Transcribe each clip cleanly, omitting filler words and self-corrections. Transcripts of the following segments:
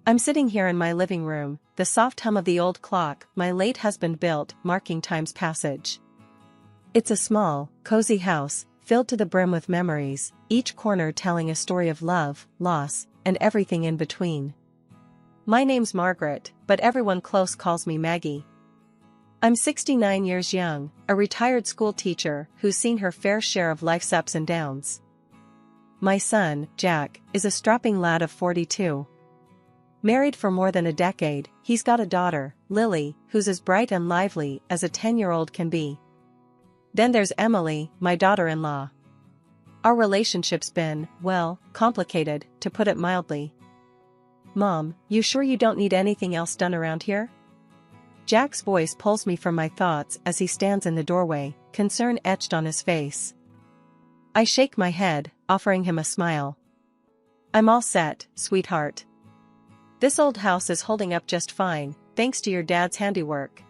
I'm sitting here in my living room, the soft hum of the old clock my late husband built marking time's passage. It's a small, cozy house, filled to the brim with memories, each corner telling a story of love, loss, and everything in between. My name's Margaret, but everyone close calls me Maggie. I'm 69 years young, a retired school teacher who's seen her fair share of life's ups and downs. My son, Jack, is a strapping lad of 42. Married for more than a decade, he's got a daughter, Lily, who's as bright and lively as a 10-year-old can be. Then there's Emily, my daughter-in-law. Our relationship's been, well, complicated, to put it mildly. Mom, you sure you don't need anything else done around here? Jack's voice pulls me from my thoughts as he stands in the doorway, concern etched on his face. I shake my head, offering him a smile. I'm all set, sweetheart. This old house is holding up just fine, thanks to your dad's handiwork.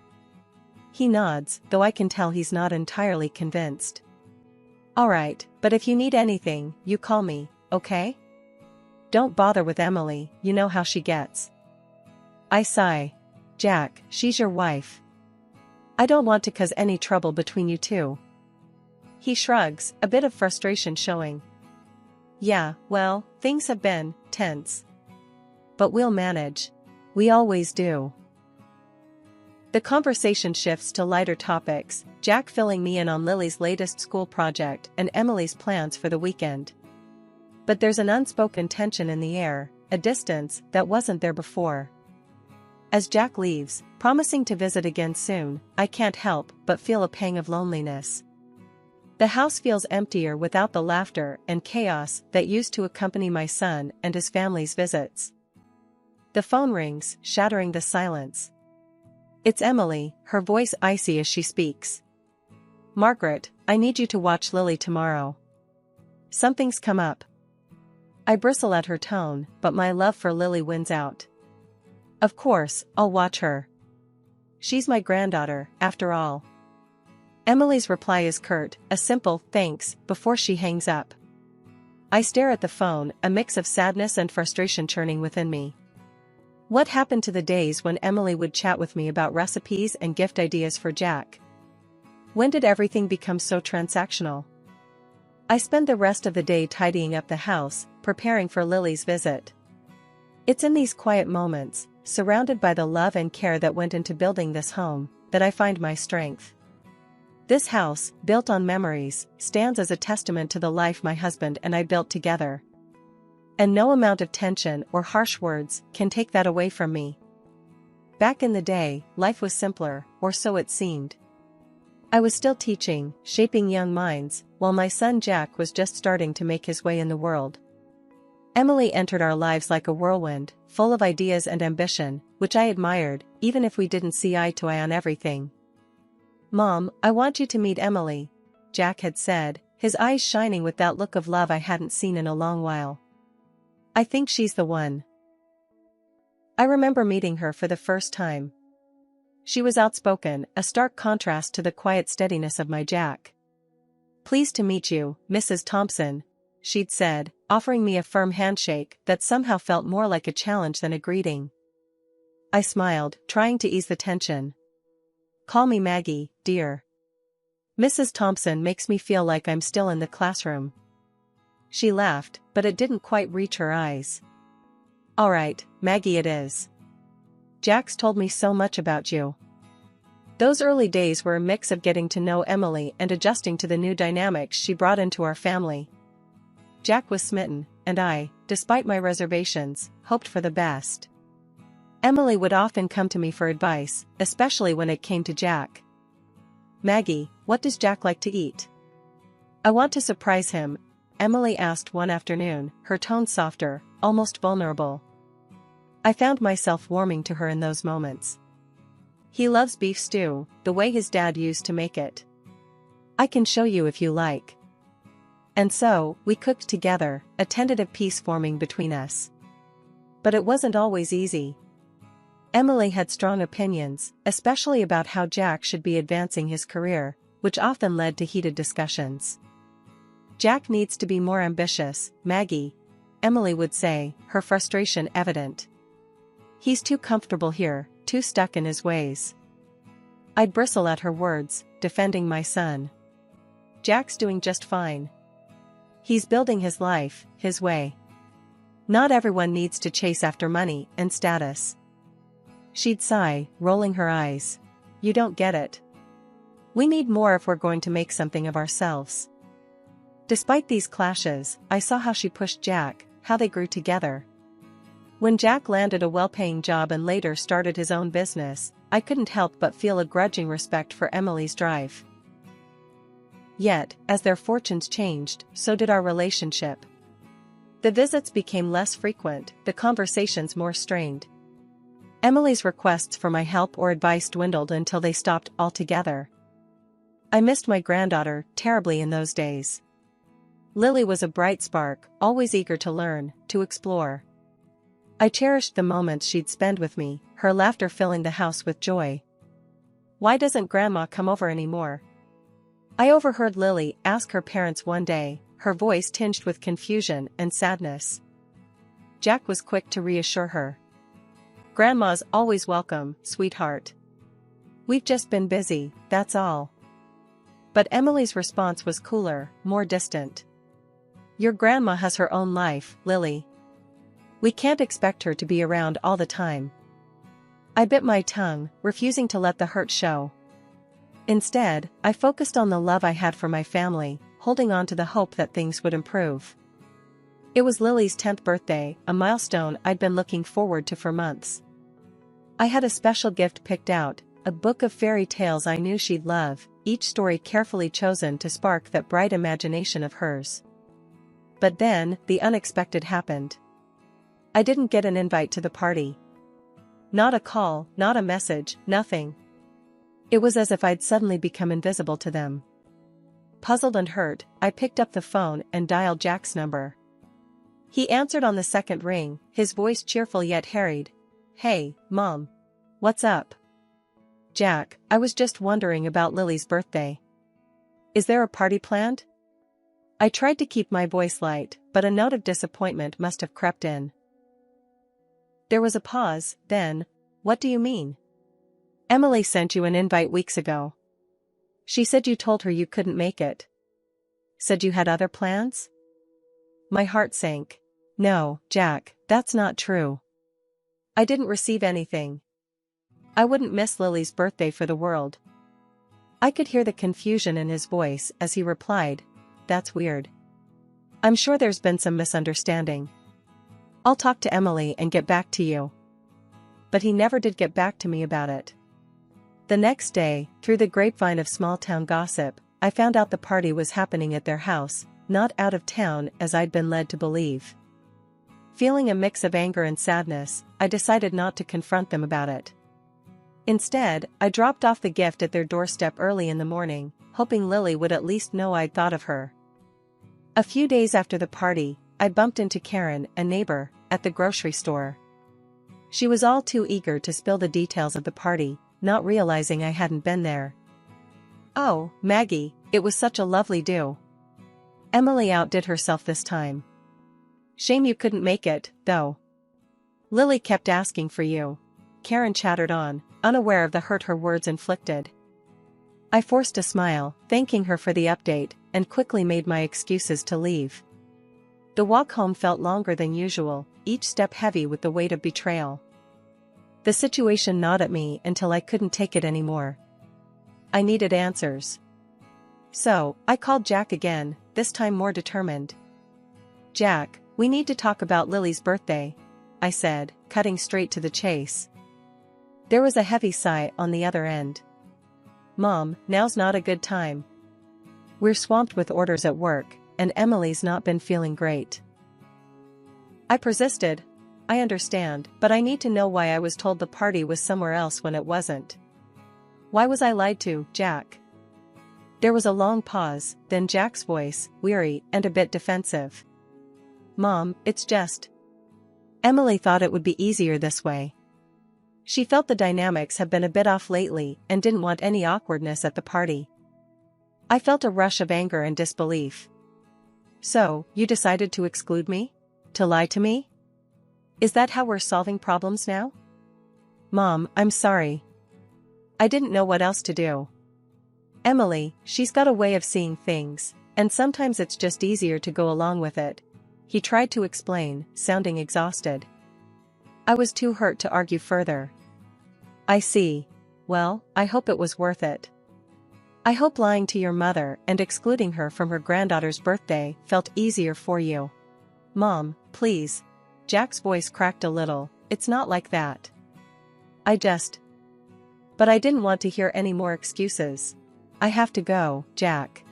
He nods, though I can tell he's not entirely convinced. All right, but if you need anything, you call me, okay? Don't bother with Emily, you know how she gets. I sigh. Jack, she's your wife. I don't want to cause any trouble between you two. He shrugs, a bit of frustration showing. Yeah, well, things have been tense. But we'll manage. We always do. The conversation shifts to lighter topics, Jack filling me in on Lily's latest school project and Emily's plans for the weekend. But there's an unspoken tension in the air, a distance that wasn't there before. As Jack leaves, promising to visit again soon, I can't help but feel a pang of loneliness. The house feels emptier without the laughter and chaos that used to accompany my son and his family's visits. The phone rings, shattering the silence. It's Emily, her voice icy as she speaks. Margaret, I need you to watch Lily tomorrow. Something's come up. I bristle at her tone, but my love for Lily wins out. Of course, I'll watch her. She's my granddaughter, after all. Emily's reply is curt, a simple thanks, before she hangs up. I stare at the phone, a mix of sadness and frustration churning within me. What happened to the days when Emily would chat with me about recipes and gift ideas for Jack? When did everything become so transactional? I spend the rest of the day tidying up the house, preparing for Lily's visit. It's in these quiet moments, surrounded by the love and care that went into building this home, that I find my strength. This house, built on memories, stands as a testament to the life my husband and I built together. And no amount of tension or harsh words can take that away from me. Back in the day, life was simpler, or so it seemed. I was still teaching, shaping young minds, while my son Jack was just starting to make his way in the world. Emily entered our lives like a whirlwind, full of ideas and ambition, which I admired, even if we didn't see eye to eye on everything. Mom, I want you to meet Emily, Jack had said, his eyes shining with that look of love I hadn't seen in a long while. I think she's the one. I remember meeting her for the first time. She was outspoken, a stark contrast to the quiet steadiness of my Jack. Pleased to meet you, Mrs. Thompson, she'd said, offering me a firm handshake that somehow felt more like a challenge than a greeting. I smiled, trying to ease the tension. Call me Maggie, dear. Mrs. Thompson makes me feel like I'm still in the classroom. She laughed, but it didn't quite reach her eyes. All right, Maggie it is. Jack's told me so much about you. Those early days were a mix of getting to know Emily and adjusting to the new dynamics she brought into our family. Jack was smitten, and I, despite my reservations, hoped for the best. Emily would often come to me for advice, especially when it came to Jack. Maggie, what does Jack like to eat? I want to surprise him, Emily asked one afternoon, her tone softer, almost vulnerable. I found myself warming to her in those moments. He loves beef stew, the way his dad used to make it. I can show you if you like. And so, we cooked together, a tentative peace forming between us. But it wasn't always easy. Emily had strong opinions, especially about how Jack should be advancing his career, which often led to heated discussions. Jack needs to be more ambitious, Maggie, Emily would say, her frustration evident. He's too comfortable here, too stuck in his ways. I'd bristle at her words, defending my son. Jack's doing just fine. He's building his life, his way. Not everyone needs to chase after money and status. She'd sigh, rolling her eyes. You don't get it. We need more if we're going to make something of ourselves. Despite these clashes, I saw how she pushed Jack, how they grew together. When Jack landed a well-paying job and later started his own business, I couldn't help but feel a grudging respect for Emily's drive. Yet, as their fortunes changed, so did our relationship. The visits became less frequent, the conversations more strained. Emily's requests for my help or advice dwindled until they stopped altogether. I missed my granddaughter terribly in those days. Lily was a bright spark, always eager to learn, to explore. I cherished the moments she'd spend with me, her laughter filling the house with joy. Why doesn't Grandma come over anymore? I overheard Lily ask her parents one day, her voice tinged with confusion and sadness. Jack was quick to reassure her. Grandma's always welcome, sweetheart. We've just been busy, that's all. But Emily's response was cooler, more distant. Your grandma has her own life, Lily. We can't expect her to be around all the time. I bit my tongue, refusing to let the hurt show. Instead, I focused on the love I had for my family, holding on to the hope that things would improve. It was Lily's 10th birthday, a milestone I'd been looking forward to for months. I had a special gift picked out, a book of fairy tales I knew she'd love, each story carefully chosen to spark that bright imagination of hers. But then, the unexpected happened. I didn't get an invite to the party. Not a call, not a message, nothing. It was as if I'd suddenly become invisible to them. Puzzled and hurt, I picked up the phone and dialed Jack's number. He answered on the second ring, his voice cheerful yet harried. Hey, Mom. What's up? Jack, I was just wondering about Lily's birthday. Is there a party planned? I tried to keep my voice light, but a note of disappointment must have crept in. There was a pause, then, what do you mean? Emily sent you an invite weeks ago. She said you told her you couldn't make it. Said you had other plans? My heart sank. No, Jack, that's not true. I didn't receive anything. I wouldn't miss Lily's birthday for the world. I could hear the confusion in his voice as he replied, That's weird. I'm sure there's been some misunderstanding. I'll talk to Emily and get back to you. But he never did get back to me about it. The next day, through the grapevine of small-town gossip, I found out the party was happening at their house, not out of town as I'd been led to believe. Feeling a mix of anger and sadness, I decided not to confront them about it. Instead, I dropped off the gift at their doorstep early in the morning, hoping Lily would at least know I'd thought of her. A few days after the party, I bumped into Karen, a neighbor, at the grocery store. She was all too eager to spill the details of the party, not realizing I hadn't been there. Oh, Maggie, it was such a lovely do. Emily outdid herself this time. Shame you couldn't make it, though. Lily kept asking for you. Karen chattered on, unaware of the hurt her words inflicted. I forced a smile, thanking her for the update, and quickly made my excuses to leave. The walk home felt longer than usual, each step heavy with the weight of betrayal. The situation gnawed at me until I couldn't take it anymore. I needed answers. So, I called Jack again, this time more determined. Jack, we need to talk about Lily's birthday, I said, cutting straight to the chase. There was a heavy sigh on the other end. Mom, now's not a good time. We're swamped with orders at work, and Emily's not been feeling great. I persisted. I understand, but I need to know why I was told the party was somewhere else when it wasn't. Why was I lied to, Jack? There was a long pause, then Jack's voice, weary and a bit defensive. Mom, it's just. Emily thought it would be easier this way. She felt the dynamics have been a bit off lately and didn't want any awkwardness at the party. I felt a rush of anger and disbelief. So, you decided to exclude me? To lie to me? Is that how we're solving problems now? Mom, I'm sorry. I didn't know what else to do. Emily, she's got a way of seeing things, and sometimes it's just easier to go along with it. He tried to explain, sounding exhausted. I was too hurt to argue further. I see. Well, I hope it was worth it. I hope lying to your mother and excluding her from her granddaughter's birthday felt easier for you. Mom, please. Jack's voice cracked a little. It's not like that. But I didn't want to hear any more excuses. I have to go, Jack.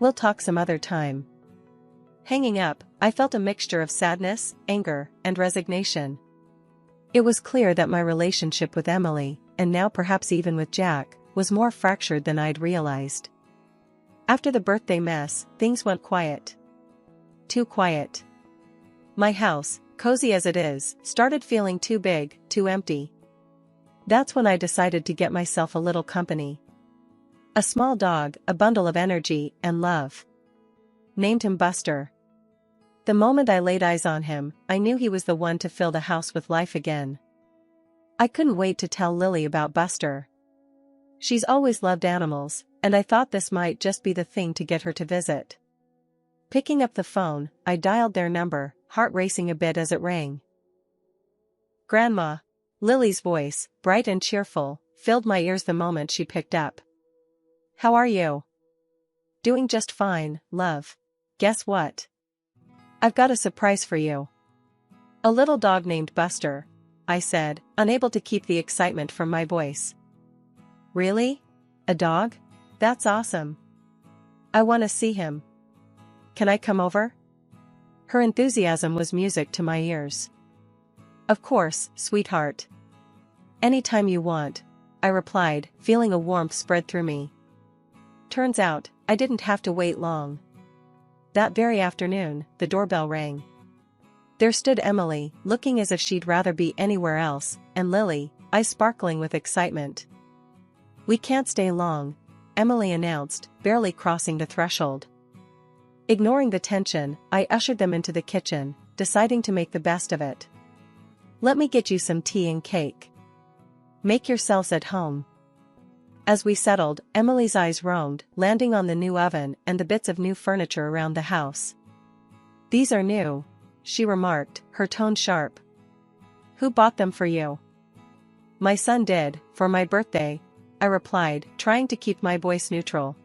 We'll talk some other time. Hanging up, I felt a mixture of sadness, anger, and resignation. It was clear that my relationship with Emily, and now perhaps even with Jack, was more fractured than I'd realized. After the birthday mess, things went quiet. Too quiet. My house, cozy as it is, started feeling too big, too empty. That's when I decided to get myself a little company. A small dog, a bundle of energy and love. Named him Buster. The moment I laid eyes on him, I knew he was the one to fill the house with life again. I couldn't wait to tell Lily about Buster. She's always loved animals, and I thought this might just be the thing to get her to visit. Picking up the phone, I dialed their number, heart racing a bit as it rang. Grandma. Lily's voice, bright and cheerful, filled my ears the moment she picked up. How are you? Doing just fine, love. Guess what? I've got a surprise for you. A little dog named Buster, I said, unable to keep the excitement from my voice. Really? A dog? That's awesome. I want to see him. Can I come over? Her enthusiasm was music to my ears. Of course, sweetheart. Anytime you want, I replied, feeling a warmth spread through me. Turns out, I didn't have to wait long. That very afternoon, the doorbell rang. There stood Emily, looking as if she'd rather be anywhere else, and Lily, eyes sparkling with excitement. We can't stay long, Emily announced, barely crossing the threshold. Ignoring the tension, I ushered them into the kitchen, deciding to make the best of it. Let me get you some tea and cake. Make yourselves at home. As we settled, Emily's eyes roamed, landing on the new oven and the bits of new furniture around the house. These are new, she remarked, her tone sharp. Who bought them for you? My son did, for my birthday, I replied, trying to keep my voice neutral.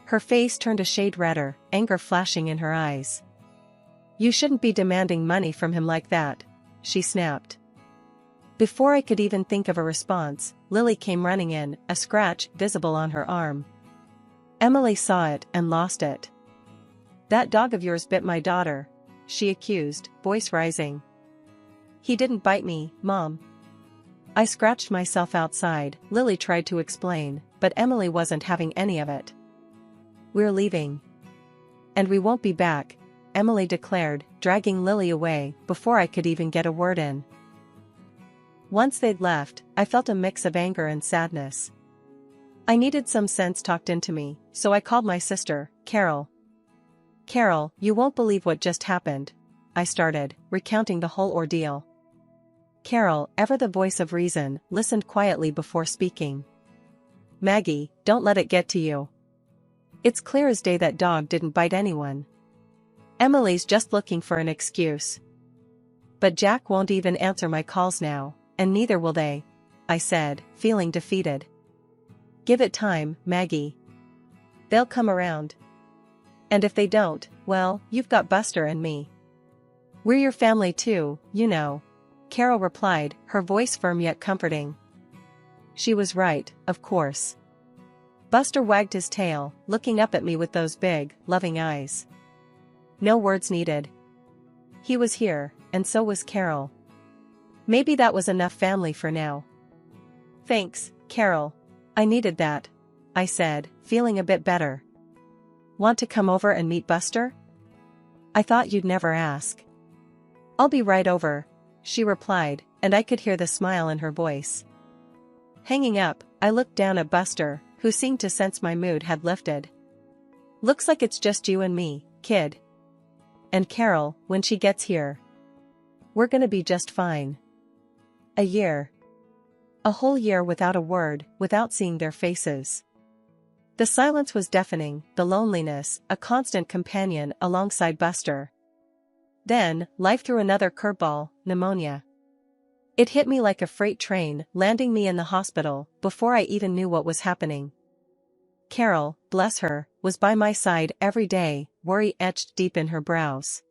Her face turned a shade redder, anger flashing in her eyes. You shouldn't be demanding money from him like that, she snapped. Before I could even think of a response, Lily came running in, a scratch visible on her arm. Emily saw it and lost it. That dog of yours bit my daughter, she accused, voice rising. He didn't bite me, Mom. I scratched myself outside, Lily tried to explain, but Emily wasn't having any of it. We're leaving. And we won't be back, Emily declared, dragging Lily away, before I could even get a word in. Once they'd left, I felt a mix of anger and sadness. I needed some sense talked into me, so I called my sister, Carol. Carol, you won't believe what just happened, I started, recounting the whole ordeal. Carol, ever the voice of reason, listened quietly before speaking. Maggie, don't let it get to you. It's clear as day that dog didn't bite anyone. Emily's just looking for an excuse. But Jack won't even answer my calls now, and neither will they, I said, feeling defeated. Give it time, Maggie. They'll come around. And if they don't, well, you've got Buster and me. We're your family too, you know, Carol replied, her voice firm yet comforting. She was right, of course. Buster wagged his tail, looking up at me with those big, loving eyes. No words needed. He was here, and so was Carol. Maybe that was enough family for now. Thanks, Carol. I needed that, I said, feeling a bit better. Want to come over and meet Buster? I thought you'd never ask. I'll be right over, she replied, and I could hear the smile in her voice. Hanging up, I looked down at Buster, who seemed to sense my mood had lifted. Looks like it's just you and me, kid. And Carol, when she gets here. We're gonna be just fine. A year. A whole year without a word, without seeing their faces. The silence was deafening, the loneliness, a constant companion alongside Buster. Then, life threw another curveball, pneumonia. It hit me like a freight train, landing me in the hospital, before I even knew what was happening. Carol, bless her, was by my side every day, worry etched deep in her brows.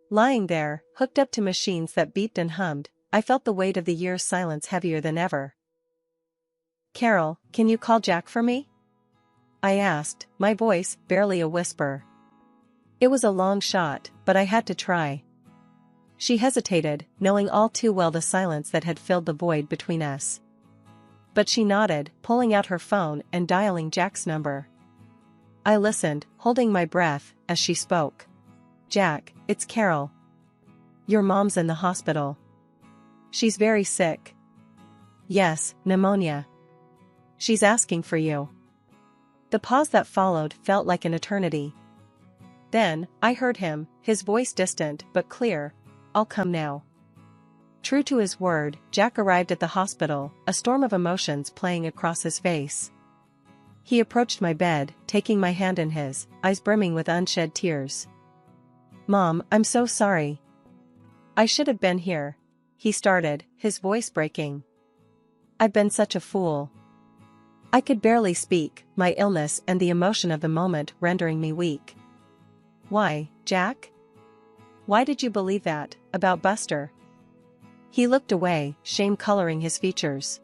Lying there, hooked up to machines that beeped and hummed, I felt the weight of the year's silence heavier than ever. "Carol, can you call Jack for me?" I asked, my voice barely a whisper. It was a long shot, but I had to try. She hesitated, knowing all too well the silence that had filled the void between us. But she nodded, pulling out her phone and dialing Jack's number. I listened, holding my breath, as she spoke. "Jack, it's Carol. Your mom's in the hospital. She's very sick." "Yes, pneumonia. She's asking for you." The pause that followed felt like an eternity. Then, I heard him, his voice distant but clear. "I'll come now." True to his word, Jack arrived at the hospital, a storm of emotions playing across his face. He approached my bed, taking my hand in his, eyes brimming with unshed tears. "Mom, I'm so sorry. I should have been here," he started, his voice breaking. "I've been such a fool." I could barely speak, my illness and the emotion of the moment rendering me weak. "Why, Jack? Why did you believe that, about Buster?" He looked away, shame coloring his features.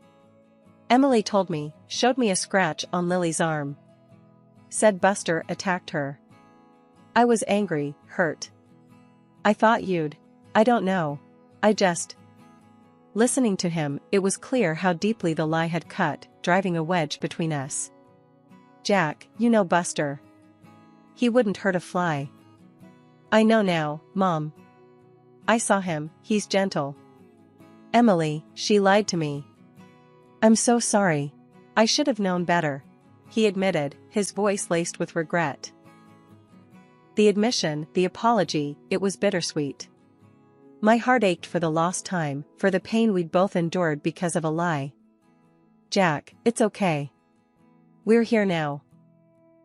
"Emily told me, showed me a scratch on Lily's arm. Said Buster attacked her. I was angry, hurt. I thought I don't know. I just..." Listening to him, it was clear how deeply the lie had cut, driving a wedge between us. "Jack, you know Buster. He wouldn't hurt a fly." "I know now, Mom. I saw him, he's gentle." "Emily, she lied to me." "I'm so sorry. I should have known better," he admitted, his voice laced with regret. The admission, the apology, it was bittersweet. My heart ached for the lost time, for the pain we'd both endured because of a lie. "Jack, it's okay. We're here now.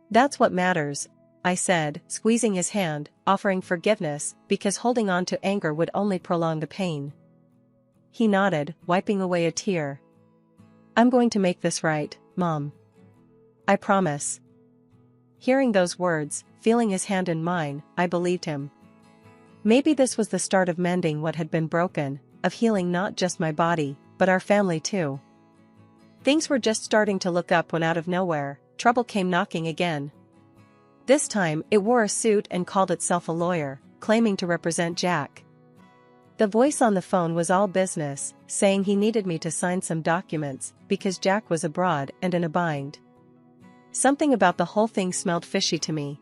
That's what matters," I said, squeezing his hand, offering forgiveness, because holding on to anger would only prolong the pain. He nodded, wiping away a tear. "I'm going to make this right, Mom. I promise." Hearing those words, feeling his hand in mine, I believed him. Maybe this was the start of mending what had been broken, of healing not just my body, but our family too. Things were just starting to look up when out of nowhere, trouble came knocking again. This time, it wore a suit and called itself a lawyer, claiming to represent Jack. The voice on the phone was all business, saying he needed me to sign some documents, because Jack was abroad and in a bind. Something about the whole thing smelled fishy to me.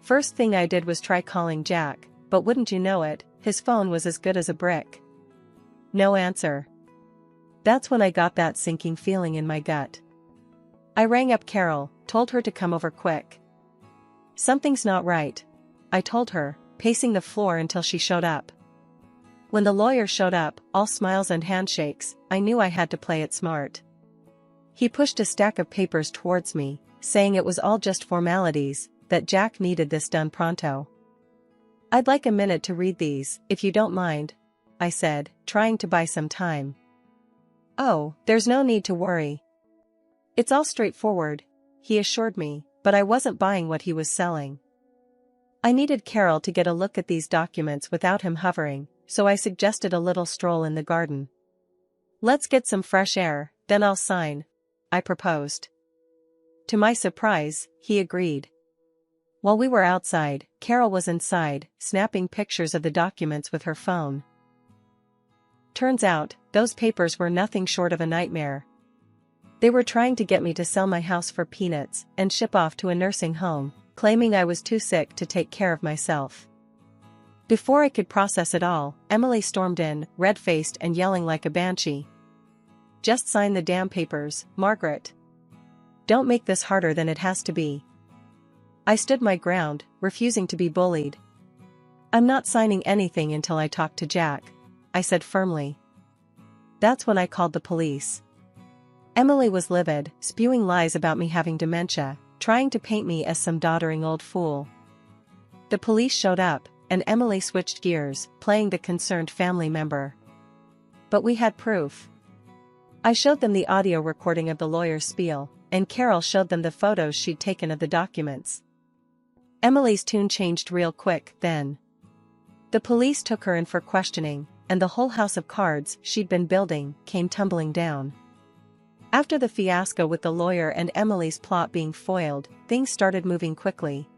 First thing I did was try calling Jack, but wouldn't you know it, his phone was as good as a brick. No answer. That's when I got that sinking feeling in my gut. I rang up Carol, told her to come over quick. "Something's not right," I told her, pacing the floor until she showed up. When the lawyer showed up, all smiles and handshakes, I knew I had to play it smart. He pushed a stack of papers towards me, saying it was all just formalities, that Jack needed this done pronto. "I'd like a minute to read these, if you don't mind," I said, trying to buy some time. "Oh, there's no need to worry. It's all straightforward," he assured me, but I wasn't buying what he was selling. I needed Carol to get a look at these documents without him hovering, so I suggested a little stroll in the garden. "Let's get some fresh air, then I'll sign," I proposed. To my surprise, he agreed. While we were outside, Carol was inside, snapping pictures of the documents with her phone. Turns out, those papers were nothing short of a nightmare. They were trying to get me to sell my house for peanuts and ship off to a nursing home, claiming I was too sick to take care of myself. Before I could process it all, Emily stormed in, red-faced and yelling like a banshee. "Just sign the damn papers, Margaret. Don't make this harder than it has to be." I stood my ground, refusing to be bullied. "I'm not signing anything until I talk to Jack," I said firmly. That's when I called the police. Emily was livid, spewing lies about me having dementia, trying to paint me as some doddering old fool. The police showed up, and Emily switched gears, playing the concerned family member. But we had proof. I showed them the audio recording of the lawyer's spiel, and Carol showed them the photos she'd taken of the documents. Emily's tune changed real quick, then. The police took her in for questioning, and the whole house of cards she'd been building came tumbling down. After the fiasco with the lawyer and Emily's plot being foiled, things started moving quickly.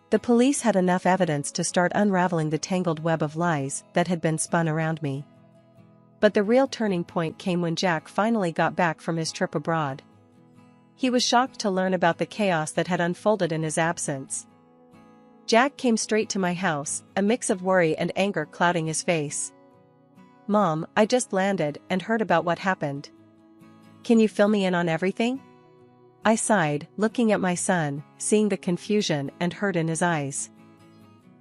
The police had enough evidence to start unraveling the tangled web of lies that had been spun around me. But the real turning point came when Jack finally got back from his trip abroad. He was shocked to learn about the chaos that had unfolded in his absence. Jack came straight to my house, a mix of worry and anger clouding his face. "Mom, I just landed and heard about what happened. Can you fill me in on everything?" I sighed, looking at my son, seeing the confusion and hurt in his eyes.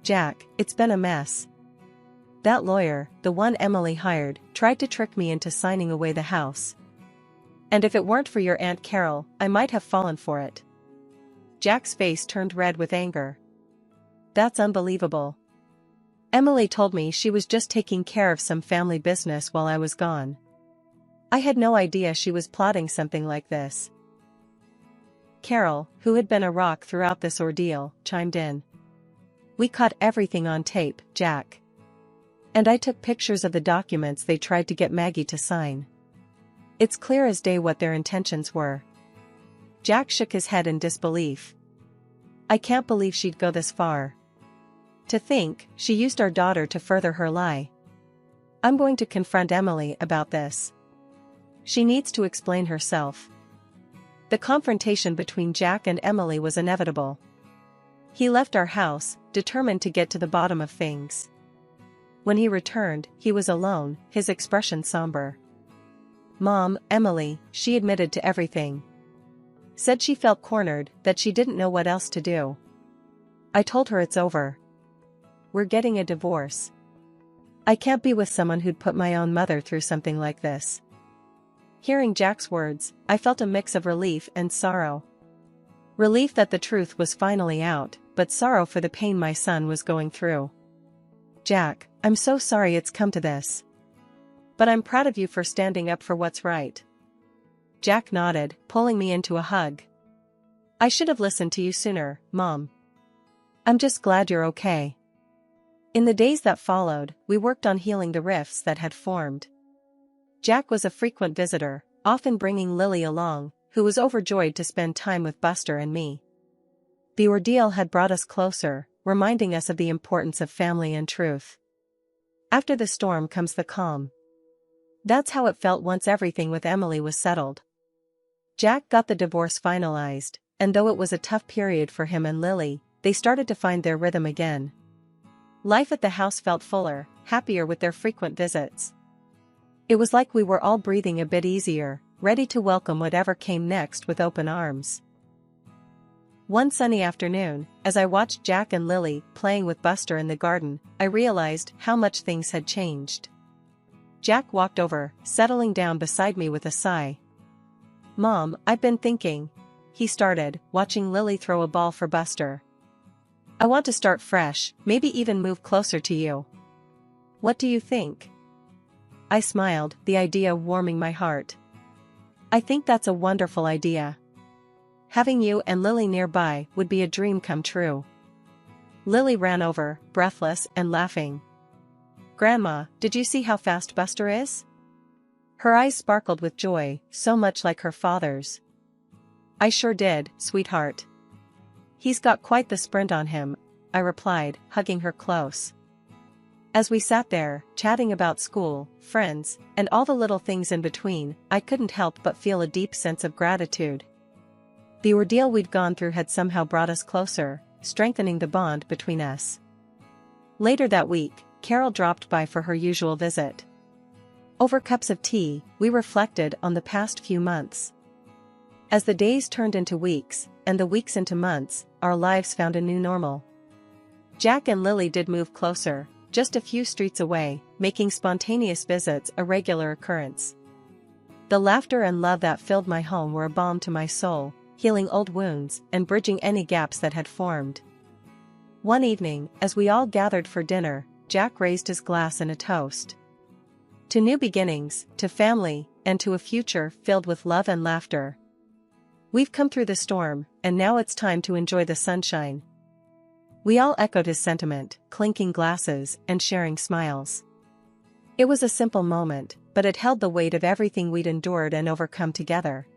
"Jack, it's been a mess. That lawyer, the one Emily hired, tried to trick me into signing away the house. And if it weren't for your Aunt Carol, I might have fallen for it." Jack's face turned red with anger. "That's unbelievable. Emily told me she was just taking care of some family business while I was gone. I had no idea she was plotting something like this." Carol, who had been a rock throughout this ordeal, chimed in. "We caught everything on tape, Jack. And I took pictures of the documents they tried to get Maggie to sign. It's clear as day what their intentions were." Jack shook his head in disbelief. "I can't believe she'd go this far. To think, she used our daughter to further her lie. I'm going to confront Emily about this. She needs to explain herself." The confrontation between Jack and Emily was inevitable. He left our house, determined to get to the bottom of things. When he returned, he was alone, his expression somber. "Mom, Emily," she admitted to everything. "Said she felt cornered, that she didn't know what else to do. I told her it's over. We're getting a divorce. I can't be with someone who'd put my own mother through something like this." Hearing Jack's words, I felt a mix of relief and sorrow. Relief that the truth was finally out, but sorrow for the pain my son was going through. "Jack, I'm so sorry it's come to this. But I'm proud of you for standing up for what's right." Jack nodded, pulling me into a hug. "I should have listened to you sooner, Mom. I'm just glad you're okay." In the days that followed, we worked on healing the rifts that had formed. Jack was a frequent visitor, often bringing Lily along, who was overjoyed to spend time with Buster and me. The ordeal had brought us closer, reminding us of the importance of family and truth. After the storm comes the calm. That's how it felt once everything with Emily was settled. Jack got the divorce finalized, and though it was a tough period for him and Lily, they started to find their rhythm again. Life at the house felt fuller, happier with their frequent visits. It was like we were all breathing a bit easier, ready to welcome whatever came next with open arms. One sunny afternoon, as I watched Jack and Lily playing with Buster in the garden, I realized how much things had changed. Jack walked over, settling down beside me with a sigh. "Mom, I've been thinking," he started, watching Lily throw a ball for Buster. "I want to start fresh, maybe even move closer to you. What do you think?" I smiled, the idea warming my heart. "I think that's a wonderful idea. Having you and Lily nearby would be a dream come true." Lily ran over, breathless and laughing. "Grandma, did you see how fast Buster is?" Her eyes sparkled with joy, so much like her father's. "I sure did, sweetheart. He's got quite the sprint on him," I replied, hugging her close. As we sat there, chatting about school, friends, and all the little things in between, I couldn't help but feel a deep sense of gratitude. The ordeal we'd gone through had somehow brought us closer, strengthening the bond between us. Later that week, Carol dropped by for her usual visit. Over cups of tea, we reflected on the past few months. As the days turned into weeks, and the weeks into months, our lives found a new normal. Jack and Lily did move closer, just a few streets away, making spontaneous visits a regular occurrence. The laughter and love that filled my home were a balm to my soul, healing old wounds and bridging any gaps that had formed. One evening, as we all gathered for dinner, Jack raised his glass in a toast. To new beginnings, to family, and to a future filled with love and laughter. We've come through the storm, and now it's time to enjoy the sunshine. We all echoed his sentiment, clinking glasses and sharing smiles. It was a simple moment, but it held the weight of everything we'd endured and overcome together.